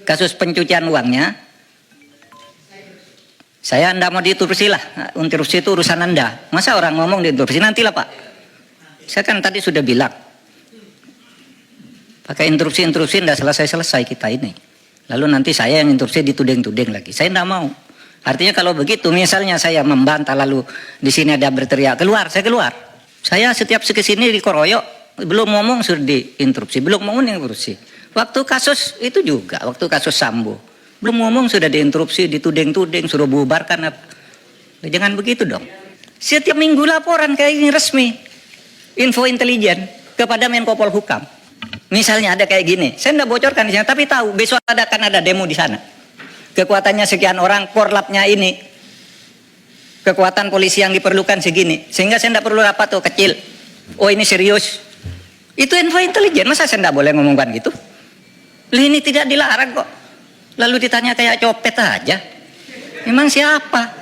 kasus pencucian uangnya, saya Anda mau diinterupsi lah. Interupsi itu urusan Anda. Masa orang ngomong diinterupsi? Nantilah Pak. Saya kan tadi sudah bilang. Pakai interupsi-interupsi tidak selesai-selesai kita ini. Lalu nanti saya yang interupsi dituding-tuding lagi. Saya tidak mau. Artinya kalau begitu, misalnya saya membantah lalu di sini ada berteriak, keluar, saya keluar. Saya setiap kesini dikoroyok, belum ngomong sudah diinterupsi, belum ngomong diinterupsi. Waktu kasus itu juga, waktu kasus Sambo. Belum ngomong sudah diinterupsi, dituding-tuding, suruh bubarkan apa. Jangan begitu dong. Setiap minggu laporan kayak ini resmi. Info intelijen kepada Menko Polhukam. Misalnya ada kayak gini, saya tidak bocorkan di sana, tapi tahu besok akan ada demo di sana. Kekuatannya sekian orang, korlapnya ini. Kekuatan polisi yang diperlukan segini. Sehingga saya tidak perlu rapat tuh kecil. Oh ini serius. Itu info intelijen, masa saya tidak boleh ngomongkan gitu? Ini tidak dilarang kok. Lalu ditanya kayak copet aja. Memang siapa?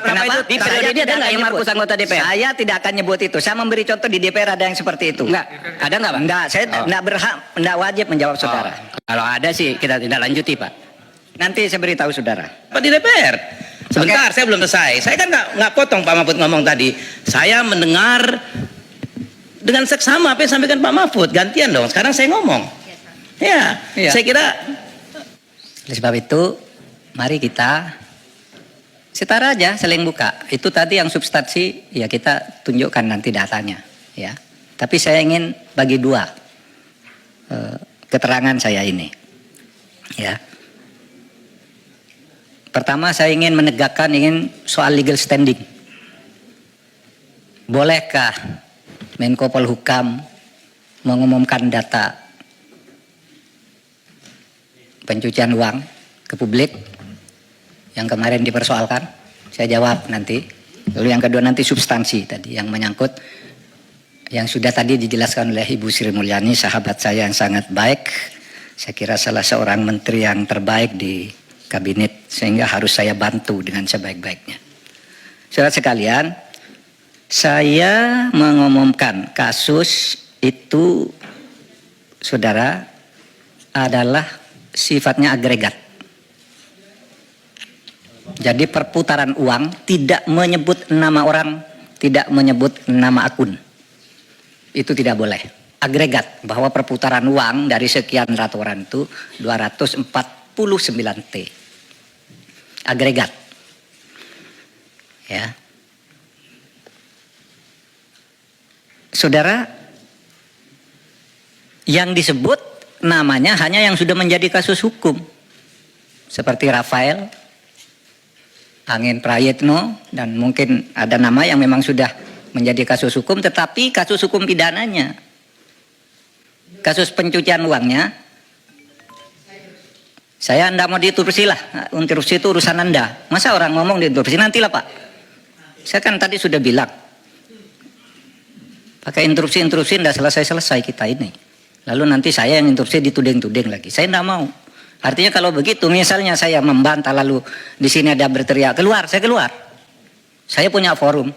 Kenapa? Di periode ini ada nggak yang Markus anggota DPR? Saya tidak akan nyebut itu. Saya memberi contoh di DPR ada yang seperti itu. Enggak. Ada nggak Pak? Enggak. Saya enggak berhak, enggak wajib menjawab saudara. Kalau ada sih kita tidak lanjuti Pak. Nanti saya beritahu saudara. Pak di DPR. Sebentar, saya belum selesai. Saya kan nggak potong Pak Mahfud ngomong tadi. Saya mendengar dengan seksama apa yang disampaikan Pak Mahfud. Gantian dong. Sekarang saya ngomong. Ya. Saya kira. Oleh sebab itu, mari kita setara aja, saling buka. Itu tadi yang substansi, ya kita tunjukkan nanti datanya, ya. Tapi saya ingin bagi dua keterangan saya ini, ya. Pertama, saya ingin menegakkan soal legal standing. Bolehkah Menko Polhukam mengumumkan data pencucian uang ke publik yang kemarin dipersoalkan? Saya jawab nanti. Lalu yang kedua nanti substansi tadi yang menyangkut yang sudah tadi dijelaskan oleh Ibu Sri Mulyani, sahabat saya yang sangat baik. Saya kira salah seorang menteri yang terbaik di kabinet, sehingga harus saya bantu dengan sebaik-baiknya. Saudara sekalian, saya mengumumkan kasus itu, saudara, adalah sifatnya agregat. Jadi perputaran uang tidak menyebut nama orang, tidak menyebut nama akun. Itu tidak boleh. Agregat, bahwa perputaran uang dari sekian laporan itu 249 T. Agregat. Ya. Saudara, yang disebut namanya hanya yang sudah menjadi kasus hukum. Seperti Rafael, Angin Prayitno, dan mungkin ada nama yang memang sudah menjadi kasus hukum, tetapi kasus hukum pidananya. Kasus pencucian uangnya, saya Anda mau diinterupsi lah. Interupsi itu urusan Anda. Masa orang ngomong diinterupsi? Nantilah Pak. Saya kan tadi sudah bilang. Pakai interupsi-interupsi tidak selesai-selesai kita ini. Lalu nanti saya yang interupsi dituding-tuding lagi. Saya tidak mau. Artinya kalau begitu, misalnya saya membantah lalu di sini ada berteriak, keluar, saya keluar. Saya punya forum.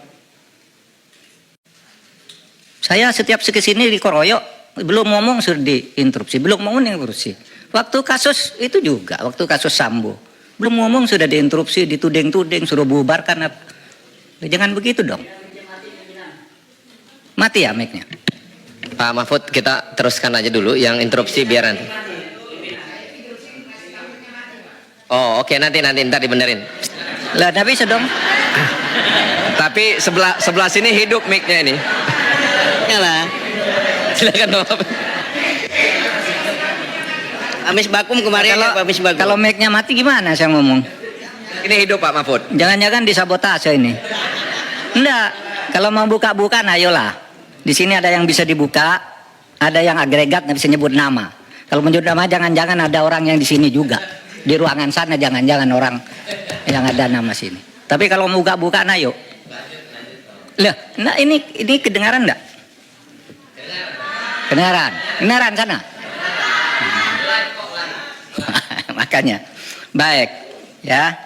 Saya setiap kesini dikoroyok, belum ngomong sudah diinterupsi, belum ngomong diinterupsi. Waktu kasus itu juga, waktu kasus Sambo. Belum ngomong sudah diinterupsi, dituding-tuding, suruh bubarkan apa. Jangan begitu dong. Mati ya mic-nya. Pak Mahfud, kita teruskan aja dulu yang interupsi biar nanti. Oh oke, nanti ntar dibenerin. Lah tapi bisa dong. Tapi sebelah sini hidup mic-nya ini. Yalah. Silakan Pak. Amis Bakum kemarin Kalau mic-nya mati gimana saya ngomong? Ini hidup Pak Mahfud. Jangan-jangan disabotase ini. Enggak. Kalau mau buka-buka, ayolah. Di sini ada yang bisa dibuka, ada yang agregat nggak bisa nyebut nama. Kalau menyebut nama, jangan-jangan ada orang yang di sini juga. Di ruangan sana jangan-jangan orang yang ada nama sini. Tapi kalau mau buka-buka, ayo. Lah, nah ini kedengaran enggak? Kedengaran sana. Makanya, baik, ya.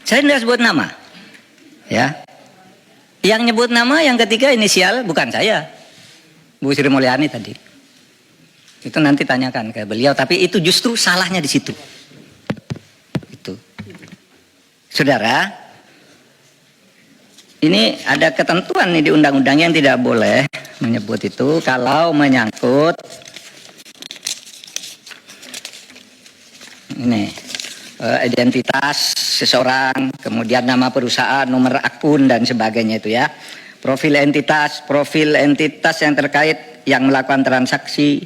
Saya tidak sebut nama, ya. Yang nyebut nama yang ketiga inisial bukan saya, Bu Sri Mulyani tadi. Itu nanti tanyakan ke beliau, tapi itu justru salahnya di situ. Itu. Saudara, ini ada ketentuan nih di undang-undang yang tidak boleh menyebut itu kalau menyangkut ini identitas seseorang, kemudian nama perusahaan, nomor akun dan sebagainya itu ya. Profil entitas yang terkait yang melakukan transaksi,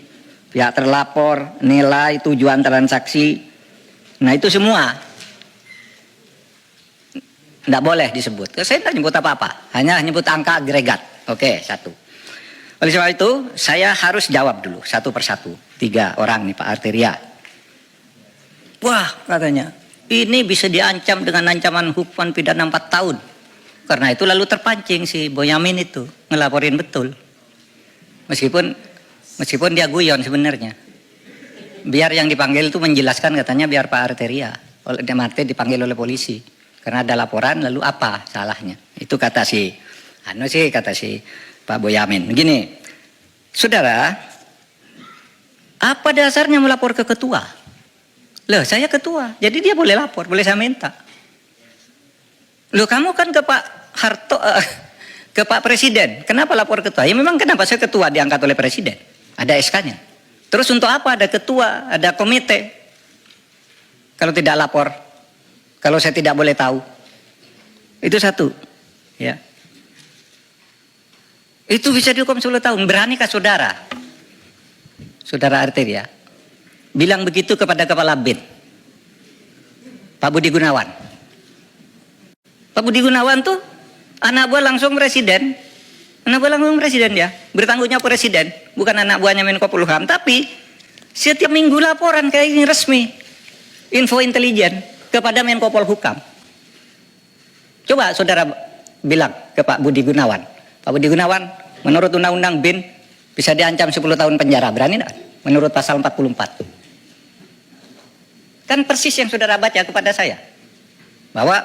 pihak terlapor, nilai, tujuan transaksi. Nah, itu semua tidak boleh disebut. Saya tidak nyebut apa-apa, hanya nyebut angka agregat. Oke, satu. Oleh sebab itu, saya harus jawab dulu satu persatu. 3 orang nih Pak Arteria. Wah, katanya, ini bisa diancam dengan ancaman hukuman pidana 4 tahun. Karena itu lalu terpancing si Boyamin itu ngelaporin betul. Meskipun dia guyon sebenarnya. Biar yang dipanggil itu menjelaskan, katanya biar Pak Arteria. Oleh Demarte dipanggil oleh polisi. Karena ada laporan, lalu apa salahnya? Itu kata si Pak Boyamin. Begini, saudara, apa dasarnya melapor ke ketua? Loh, saya ketua, jadi dia boleh lapor, boleh saya minta. Loh, kamu kan ke Pak Harto, ke Pak Presiden, kenapa lapor ketua? Ya memang kenapa saya ketua diangkat oleh Presiden, ada SK-nya. Terus untuk apa ada ketua, ada komite? Kalau tidak lapor, kalau saya tidak boleh tahu, itu satu, ya. Itu bisa dihukum 10 tahun. Beranikah saudara Arteria bilang begitu kepada Kepala BIN, Pak Budi Gunawan? Pak Budi Gunawan tuh anak buah langsung presiden. Anak buah langsung presiden dia. Bertanggungjawab presiden, bukan anak buahnya Menko Polhukam. Tapi setiap minggu laporan kayak ini resmi, info intelijen kepada Menko Polhukam. Coba saudara bilang ke Pak Budi Gunawan, Pak Budi Gunawan, menurut Undang-Undang BIN bisa diancam 10 tahun penjara. Berani enggak? Menurut pasal 44. Kan persis yang saudara baca kepada saya. Bahwa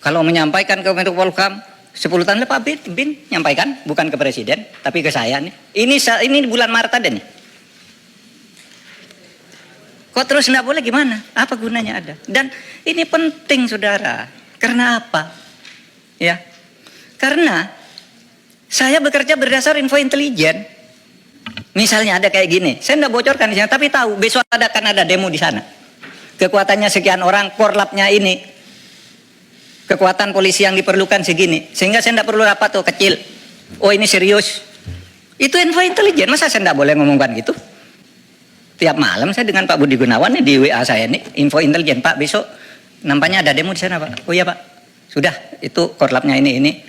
kalau menyampaikan ke Menko Polhukam 10 tahun Pak BIN nyampaikan, bukan ke Presiden, tapi ke saya nih. Ini bulan Maret ada nih. Kok terus enggak boleh gimana? Apa gunanya ada? Dan ini penting saudara. Karena apa? Ya. Karena saya bekerja berdasar info intelijen. Misalnya ada kayak gini, saya tidak bocorkan di sana, tapi tahu besok akan ada demo di sana. Kekuatannya sekian orang, korlapnya ini, kekuatan polisi yang diperlukan segini, sehingga saya tidak perlu rapat tuh kecil. Oh ini serius. Itu info intelijen, masa saya tidak boleh ngomongkan gitu? Tiap malam saya dengan Pak Budi Gunawan nih di WA saya nih, info intelijen, Pak besok nampaknya ada demo di sana Pak. Oh iya Pak, sudah itu korlapnya ini.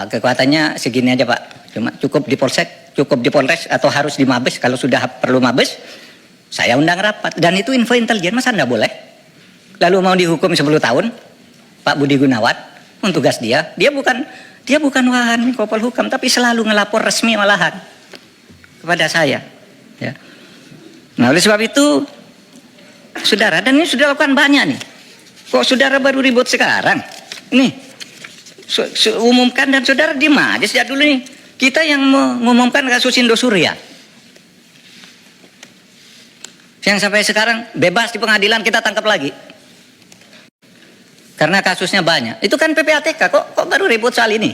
Kekuatannya segini aja Pak, cuma cukup di Polsek, cukup di Polres, atau harus di Mabes. Kalau sudah perlu Mabes, saya undang rapat. Dan itu info intelijen, masa enggak boleh? Lalu mau dihukum 10 tahun Pak Budi Gunawan untuk tugas dia bukan wahan Menko Polhukam, tapi selalu ngelapor resmi malahan kepada saya ya. Nah oleh sebab itu saudara, dan ini sudah lakukan banyak nih, kok saudara baru ribut sekarang nih? Umumkan dan saudara diem aja sejak dulu nih. Kita yang mengumumkan kasus Indosuria, yang sampai sekarang bebas di pengadilan, kita tangkap lagi karena kasusnya banyak. Itu kan PPATK, kok baru ribut soal ini?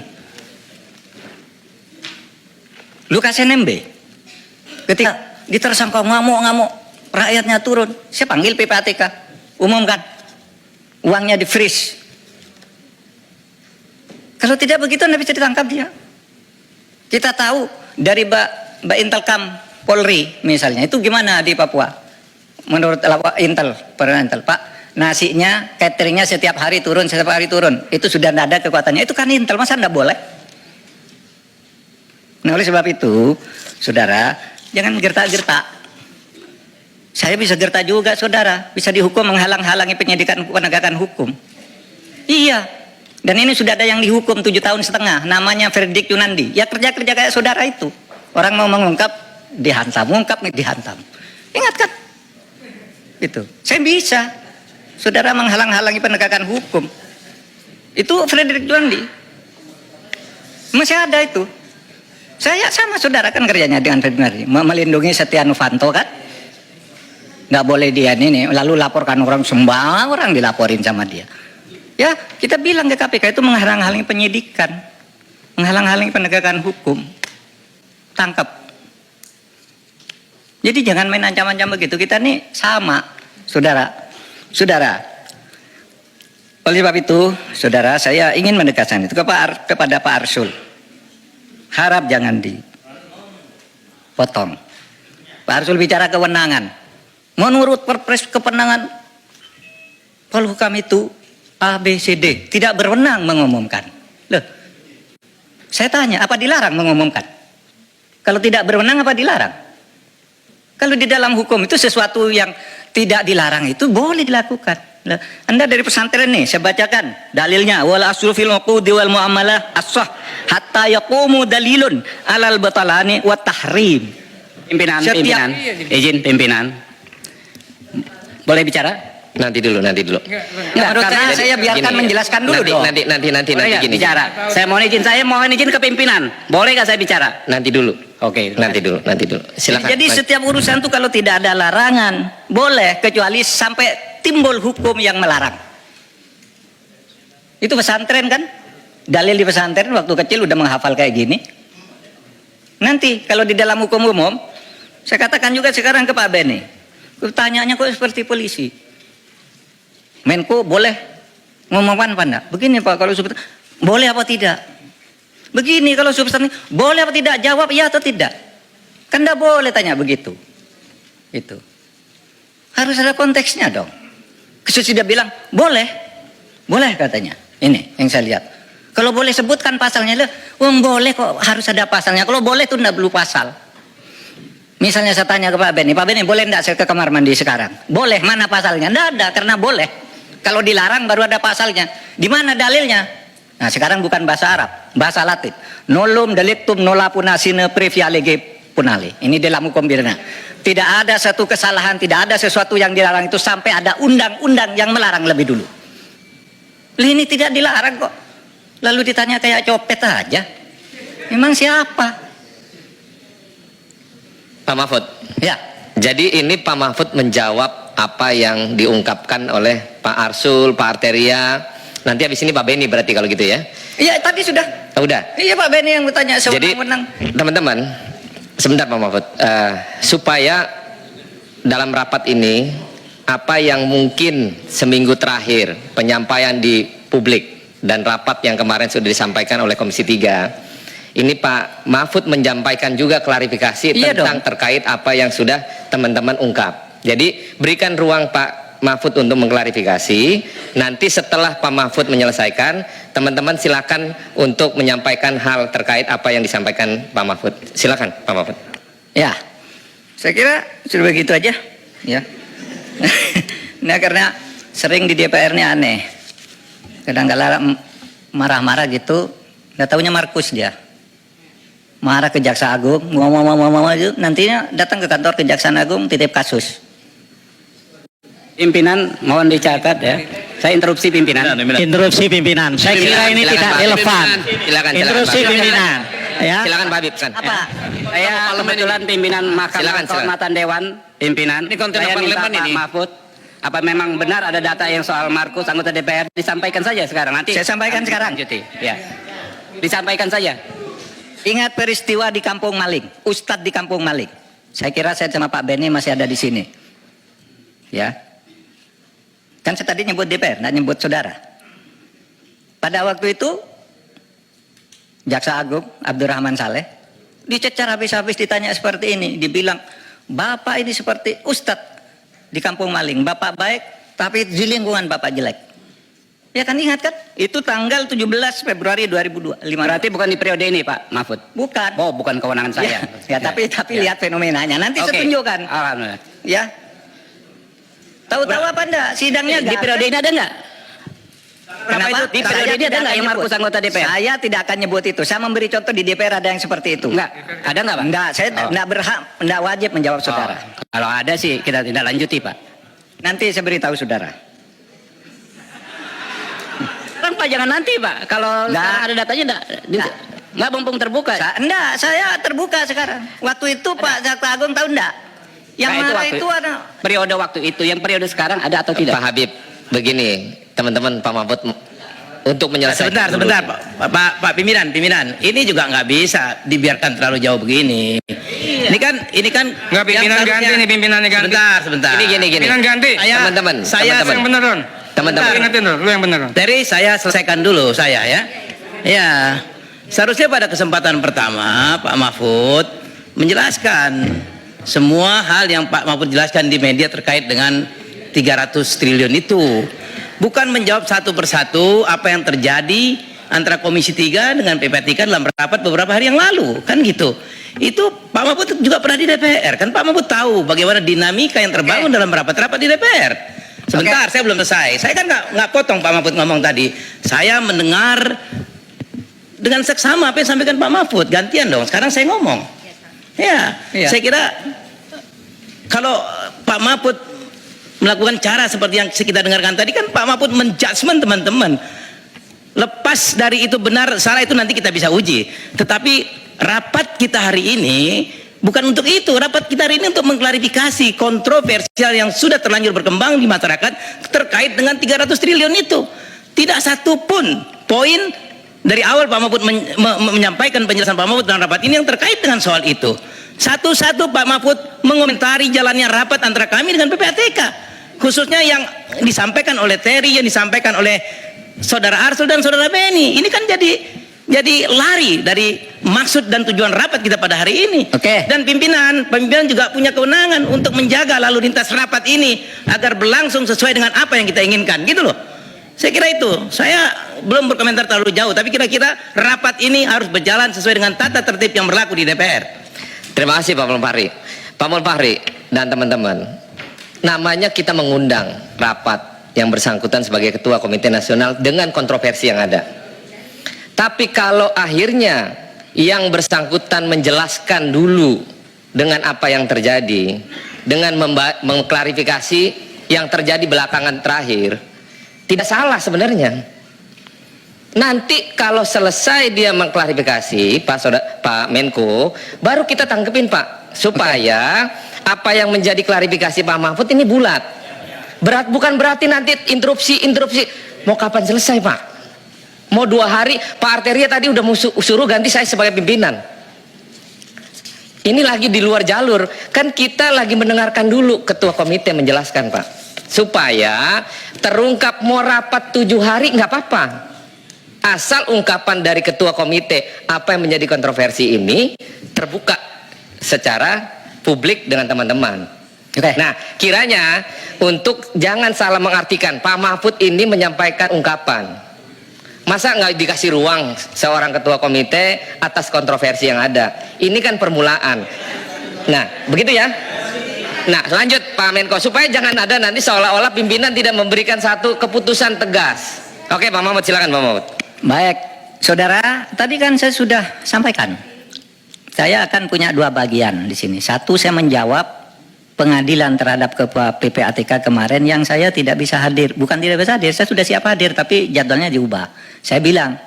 Lukas NMB ketika ditersangka ngamuk, rakyatnya turun, saya panggil PPATK, umumkan, uangnya di freeze. Kalau tidak begitu Anda bisa ditangkap dia. Kita tahu dari Mbak Intelkam Polri misalnya, itu gimana di Papua? Menurut Intel, Pak, nasinya, cateringnya setiap hari turun. Itu sudah tidak ada kekuatannya. Itu kan Intel, masa tidak boleh? Nah oleh sebab itu, saudara, jangan gertak-gertak. Saya bisa gertak juga saudara, bisa dihukum menghalang-halangi penyidikan penegakan hukum. Iya. Dan ini sudah ada yang dihukum 7 tahun setengah, namanya Fredrik Yunandi. Ya kerja-kerja kayak saudara itu. Orang mau mengungkap, dihantam, dihantam. Ingat kan? Itu. Saya bisa. Saudara menghalang-halangi penegakan hukum. Itu Fredrik Yunandi. Masih ada itu. Saya sama saudara kan kerjanya dengan Februari, melindungi Setia Novanto kan. Nggak boleh dia ini, lalu laporkan orang, sembarang orang dilaporin sama dia. Ya, kita bilang ke KPK itu menghalang-halangi penyidikan, menghalang-halangi penegakan hukum. Tangkap. Jadi jangan main ancam-ancam begitu. Kita nih sama, saudara. Oleh sebab itu, saudara, saya ingin menegaskan itu kepada Pak Arsul. Harap jangan dipotong. Pak Arsul bicara kewenangan. Menurut Perpres kewenangan Polhukam itu A, B, C, D. Tidak berwenang mengumumkan. Loh, saya tanya, apa dilarang mengumumkan? Kalau tidak berwenang, apa dilarang? Kalau di dalam hukum itu sesuatu yang tidak dilarang itu boleh dilakukan. Loh, Anda dari pesantren nih, saya bacakan dalilnya. Wal aslu fil uqudi wal muamalah as-sah hatta yaqumu dalilun alal batalani wa tahrim. Pimpinan, Setiap- izin pimpinan. Boleh bicara? Nanti dulu. Nggak, menurut karena saya biarkan Gini, menjelaskan dulu dong. nanti Boleh nggak gini. bicara? Saya mohon izin ke pimpinan. Boleh nggak saya bicara? Nanti dulu. Oke. Nanti dulu. Silakan. Jadi setiap urusan itu kalau tidak ada larangan, boleh, kecuali sampai timbul hukum yang melarang. Itu pesantren kan? Dalil di pesantren waktu kecil udah menghafal kayak gini. Nanti kalau di dalam hukum umum, saya katakan juga sekarang ke Pak Beni. Pertanyaannya kok seperti polisi. Menko boleh ngomongkan apa enggak? Begini Pak, kalau seperti boleh apa tidak? Begini kalau substansi boleh apa tidak? Jawab ya atau tidak. Kan enggak boleh tanya begitu. Itu. Harus ada konteksnya dong. Sudah bilang boleh. Boleh katanya. Ini yang saya lihat. Kalau boleh sebutkan pasalnya, boleh kok harus ada pasalnya. Kalau boleh itu enggak perlu pasal. Misalnya saya tanya ke Pak Beni, Pak Beni boleh enggak saya ke kamar mandi sekarang? Boleh, mana pasalnya? Enggak ada, karena boleh. Kalau dilarang baru ada pasalnya. Di mana dalilnya? Nah sekarang bukan bahasa Arab, bahasa Latin. Nolum delictum nola punasine previa lege punale. Ini dalam hukum pidana. Tidak ada satu kesalahan, tidak ada sesuatu yang dilarang itu sampai ada undang-undang yang melarang lebih dulu. Ini tidak dilarang kok. Lalu ditanya kayak copet aja. Memang siapa? Pak Mahfud. Ya. Jadi ini Pak Mahfud menjawab apa yang diungkapkan oleh Pak Arsul, Pak Arteria. Nanti habis ini Pak Beni berarti kalau gitu ya. Iya tadi sudah. Oh, udah. Iya Pak Beni yang bertanya Jadi sewenang-wenang. teman-teman, sebentar Pak Mahfud, supaya dalam rapat ini apa yang mungkin seminggu terakhir penyampaian di publik dan rapat yang kemarin sudah disampaikan oleh Komisi 3, ini Pak Mahfud menyampaikan juga klarifikasi Iya tentang dong. terkait apa yang sudah teman-teman ungkap. Jadi berikan ruang Pak Mahfud untuk mengklarifikasi. Nanti setelah Pak Mahfud menyelesaikan, teman-teman silakan untuk menyampaikan hal terkait apa yang disampaikan Pak Mahfud. Silakan Pak Mahfud. Ya, saya kira sudah begitu aja. Ya. Nah karena sering di DPR ini aneh. Kadang-kadang marah-marah gitu, nggak taunya Markus dia. Marah ke Jaksa Agung, ngomong itu, nantinya datang ke kantor Kejaksaan Agung titip kasus. Pimpinan mohon dicatat ya. Saya interupsi pimpinan. Interupsi pimpinan. Saya kira ini Silakan, tidak Pak. relevan. Silakan, Interupsi Pak. pimpinan. Ya. Silakan Pak Habib. Apa? Saya kebetulan pimpinan Silakan, Mahkamah silakan. Kehormatan Dewan. Pimpinan. Ini konten Saya minta parlemen Pak ini. Mahfud. Apa memang benar ada data yang soal Markus anggota DPR? Disampaikan saja sekarang. Nanti Saya sampaikan sekarang. lanjuti. Ya. Disampaikan saja. Ingat peristiwa di Kampung Maling, Ustadz di Kampung Maling. Saya kira saya sama Pak Beni masih ada di sini. Ya. Kan saya tadi nyebut DPR, nggak nyebut saudara. Pada waktu itu, Jaksa Agung Abdurrahman Saleh dicecar habis-habis, ditanya seperti ini. Dibilang, Bapak ini seperti Ustadz di Kampung Maling. Bapak baik, tapi di lingkungan Bapak jelek. Ya kan ingat kan? Itu tanggal 17 Februari 2002. Berarti bukan di periode ini Pak Mahfud. Bukan. Oh, bukan kewenangan saya. Ya, tapi lihat fenomenanya. Nanti Oke. saya tunjukkan. Alhamdulillah. Ya. Tahu-tahu apa enggak? Sidangnya Di periode ini ada enggak? Kenapa? Di periode ini ada enggak yang Markus anggota DPR? Saya tidak akan nyebut itu. Saya memberi contoh di DPR ada yang seperti itu. Enggak. Ada enggak, Pak? Enggak, saya enggak berhak, enggak wajib menjawab saudara. Kalau ada sih kita tidak lanjuti, Pak. Nanti saya beritahu saudara. Sekarang Pak jangan nanti Pak. Kalau Enggak. sekarang ada datanya enggak. Enggak. Nggak mumpung terbuka. Enggak, saya terbuka sekarang. Waktu itu Pak Jaksa Agung tahu enggak? Yang Nah, marah waktu- itu ada. Periode waktu itu, yang periode sekarang ada atau tidak? Pak Habib, begini, teman-teman Pak Mahfud untuk menyelesaikan. Sebentar, Pak pimpinan. Ini juga nggak bisa dibiarkan terlalu jauh begini. Ini kan Nggak, pimpinan yang ganti seharusnya- nih, pimpinannya ganti. Sebentar. Ini gini. Pimpinan ganti. Teman-teman, Saya teman-teman. Yang bener, Ron. Teman-teman. Lu ingetin, Ron. Lu yang bener, Ron. Dari saya selesaikan dulu saya ya. Ya, seharusnya pada kesempatan pertama Pak Mahfud menjelaskan semua hal yang Pak Mahfud jelaskan di media terkait dengan 300 triliun itu. Bukan menjawab satu persatu apa yang terjadi antara Komisi 3 dengan PPATK dalam rapat beberapa hari yang lalu, kan gitu. Itu Pak Mahfud juga pernah di DPR, kan Pak Mahfud tahu bagaimana dinamika yang terbangun dalam rapat-rapat di DPR. Sebentar, saya belum selesai. Saya kan nggak potong Pak Mahfud ngomong tadi. Saya mendengar dengan seksama apa yang disampaikan Pak Mahfud. Gantian dong. Sekarang saya ngomong. Ya, Iya. saya kira kalau Pak Mahfud melakukan cara seperti yang kita dengarkan tadi, kan Pak Mahfud menjudgment teman-teman. Lepas dari itu benar salah itu nanti kita bisa uji. Tetapi rapat kita hari ini bukan untuk itu. Rapat kita hari ini untuk mengklarifikasi kontroversial yang sudah terlanjur berkembang di masyarakat terkait dengan 300 triliun itu. Tidak satu pun poin dari awal Pak Mahfud menyampaikan penjelasan Pak Mahfud dalam rapat ini yang terkait dengan soal itu. Satu-satu Pak Mahfud mengomentari jalannya rapat antara kami dengan PPATK, khususnya yang disampaikan oleh Terry, yang disampaikan oleh Saudara Arsul dan Saudara Beni. Ini kan jadi lari dari maksud dan tujuan rapat kita pada hari ini. Oke. Dan pimpinan juga punya kewenangan untuk menjaga lalu lintas rapat ini agar berlangsung sesuai dengan apa yang kita inginkan, gitu loh. Saya kira itu. Saya belum berkomentar terlalu jauh, tapi kira-kira rapat ini harus berjalan sesuai dengan tata tertib yang berlaku di DPR. Terima kasih Pak Mulfahri. Pak Mulfahri dan teman-teman, namanya kita mengundang rapat yang bersangkutan sebagai Ketua Komite Nasional dengan kontroversi yang ada. Tapi kalau akhirnya yang bersangkutan menjelaskan dulu dengan apa yang terjadi, dengan mengklarifikasi yang terjadi belakangan terakhir, tidak salah sebenarnya. Nanti kalau selesai dia mengklarifikasi Pak Menko, baru kita tangkepin Pak, supaya apa yang menjadi klarifikasi Pak Mahfud ini bulat. Bukan berarti nanti interupsi. Mau kapan selesai Pak? Mau 2 hari? Pak Arteria tadi udah suruh ganti saya sebagai pimpinan. Ini lagi di luar jalur. Kan kita lagi mendengarkan dulu ketua komite menjelaskan Pak, supaya terungkap. Mau rapat 7 hari nggak apa-apa, asal ungkapan dari ketua komite apa yang menjadi kontroversi ini terbuka secara publik dengan teman-teman. Nah, kiranya untuk jangan salah mengartikan, Pak Mahfud ini menyampaikan ungkapan, masa nggak dikasih ruang seorang ketua komite atas kontroversi yang ada. Ini kan permulaan. Nah, begitu ya. Nah, lanjut Pak Menko, supaya jangan ada nanti seolah-olah pimpinan tidak memberikan satu keputusan tegas. Oke Pak Mahfud, silakan Pak Mahfud. Baik, saudara, tadi kan saya sudah sampaikan. Saya akan punya 2 bagian di sini. Satu, saya menjawab pengadilan terhadap Ketua PPATK kemarin yang saya tidak bisa hadir. Bukan tidak bisa hadir, saya sudah siap hadir, tapi jadwalnya diubah. Saya bilang,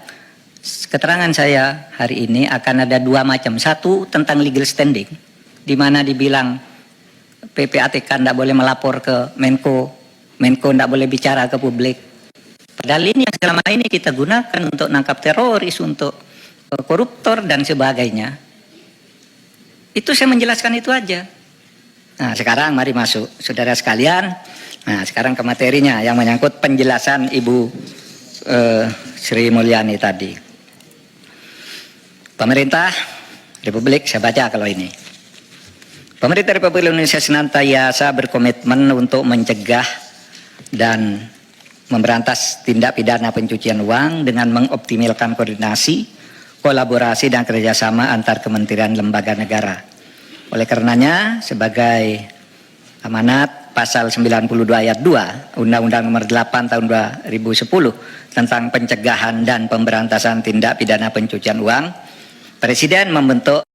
keterangan saya hari ini akan ada 2 macam. Satu, tentang legal standing, di mana dibilang PPATK tidak boleh melapor ke Menko tidak boleh bicara ke publik. Padahal ini yang selama ini kita gunakan untuk nangkap teroris, untuk koruptor dan sebagainya. Itu saya menjelaskan itu aja. Nah, sekarang mari masuk saudara sekalian. Nah, sekarang ke materinya yang menyangkut penjelasan Ibu Sri Mulyani tadi. Pemerintah Republik, saya baca kalau ini. Pemerintah Republik Indonesia senantiasa berkomitmen untuk mencegah dan memberantas tindak pidana pencucian uang dengan mengoptimalkan koordinasi, kolaborasi dan kerjasama antar kementerian lembaga negara. Oleh karenanya, sebagai amanat pasal 92 ayat 2 Undang-Undang Nomor 8 Tahun 2010 tentang pencegahan dan pemberantasan tindak pidana pencucian uang, Presiden membentuk